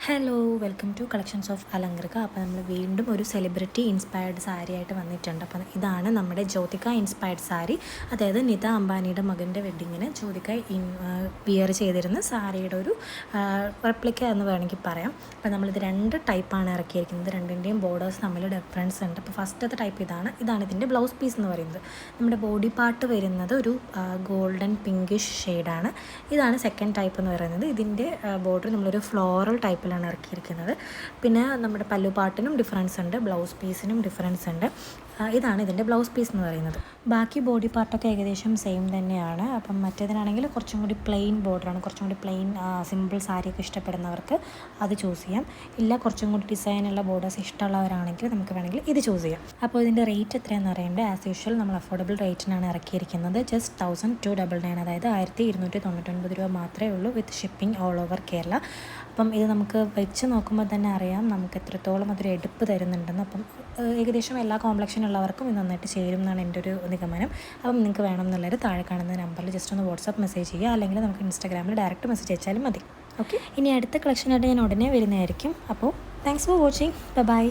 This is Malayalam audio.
Hello welcome to collections of Alankrika. അപ്പോൾ നമ്മൾ വീണ്ടും ഒരു സെലിബ്രിറ്റി ഇൻസ്പയർഡ് സാരി ആയിട്ട് വന്നിട്ടുണ്ട്. അപ്പം ഇതാണ് നമ്മുടെ ജ്യോതിക ഇൻസ്പയർഡ് സാരി. അതായത് നിത അംബാനിയുടെ മകൻ്റെ വെഡ്ഡിങ്ങിന് ജ്യോതിക വിയർ ചെയ്തിരുന്ന സാരിയുടെ ഒരു റെപ്ലിക്ക എന്ന് വേണമെങ്കിൽ പറയാം. അപ്പോൾ നമ്മളിത് രണ്ട് ടൈപ്പാണ് ഇറക്കിയിരിക്കുന്നത്. രണ്ടിൻ്റെയും ബോർഡേഴ്സ് തമ്മിൽ ഡിഫറൻസ് ഉണ്ട്. അപ്പോൾ ഫസ്റ്റത്തെ ടൈപ്പ് ഇതാണ് ഇതിൻ്റെ ബ്ലൗസ് പീസ് എന്ന് പറയുന്നത്. നമ്മുടെ ബോഡി പാർട്ട് വരുന്നത് ഒരു ഗോൾഡൻ പിങ്കിഷ് ഷെയ്ഡാണ്. ഇതാണ് സെക്കൻഡ് ടൈപ്പ് എന്ന് പറയുന്നത്. ഇതിൻ്റെ ബോർഡർ നമ്മളൊരു ഫ്ലോറൽ ടൈപ്പിലാണ് ഇറക്കിയിരിക്കുന്നത്. പിന്നെ നമ്മുടെ പല്ലുപാട്ടിനും ഡിഫറൻസ് ഉണ്ട്, ബ്ലൗസ് പീസിനും ഡിഫറൻസ് ഉണ്ട്. ഇതാണ് ഇതിൻ്റെ ബ്ലൗസ് പീസ് എന്ന് പറയുന്നത്. ബാക്കി ബോഡി പാർട്ടൊക്കെ ഏകദേശം സെയിം തന്നെയാണ്. അപ്പം മറ്റേതിനാണെങ്കിൽ കുറച്ചും കൂടി പ്ലെയിൻ ബോർഡറാണ്. കുറച്ചും കൂടി പ്ലെയിൻ സിമ്പിൾ സാരിയൊക്കെ ഇഷ്ടപ്പെടുന്നവർക്ക് അത് ചൂസ് ചെയ്യാം. ഇല്ല കുറച്ചും കൂടി ഡിസൈനുള്ള ബോർഡേഴ്സ് ഇഷ്ടമുള്ളവരാണെങ്കിൽ നമുക്ക് വേണമെങ്കിൽ ഇത് ചൂസ് ചെയ്യാം. അപ്പോൾ ഇതിൻ്റെ റേറ്റ് എത്രയാണെന്ന് അറിയേണ്ടത്. ആസ് യൂഷ്വൽ നമ്മൾ അഫോർഡബിൾ റേറ്റിനാണ് ഇറക്കിയിരിക്കുന്നത്. ജസ്റ്റ് 1299, അതായത് 1299 രൂപ മാത്രമേ ഉള്ളൂ, വിത്ത് ഷിപ്പിംഗ് ഓൾ ഓവർ കേരള. അപ്പം ഇത് നമുക്ക് വെച്ച് നോക്കുമ്പോൾ തന്നെ അറിയാം നമുക്ക് എത്രത്തോളം അതൊരു എടുപ്പ് തരുന്നുണ്ടെന്ന്. അപ്പം ഏകദേശം എല്ലാ കോംപ്ലക്ഷനുള്ളവർക്കും ഇത് നന്നായിട്ട് ചേരും എന്നാണ് എൻ്റെ ഒരു നിഗമനം. അപ്പം നിങ്ങൾക്ക് വേണമെന്നുള്ളവർ താഴെ കാണുന്ന നമ്പറിൽ ജസ്റ്റ് ഒന്ന് വാട്സാപ്പ് മെസ്സേജ് ചെയ്യുക, അല്ലെങ്കിൽ നമുക്ക് ഇൻസ്റ്റാഗ്രാമിൽ ഡയറക്റ്റ് മെസ്സേജ് അയച്ചാലും മതി. ഓക്കെ, ഇനി അടുത്ത കളക്ഷനായിട്ട് ഞാൻ ഉടനെ വരുന്നതായിരിക്കും. അപ്പോൾ താങ്ക്സ് ഫോർ വാച്ചിങ്. ബൈ.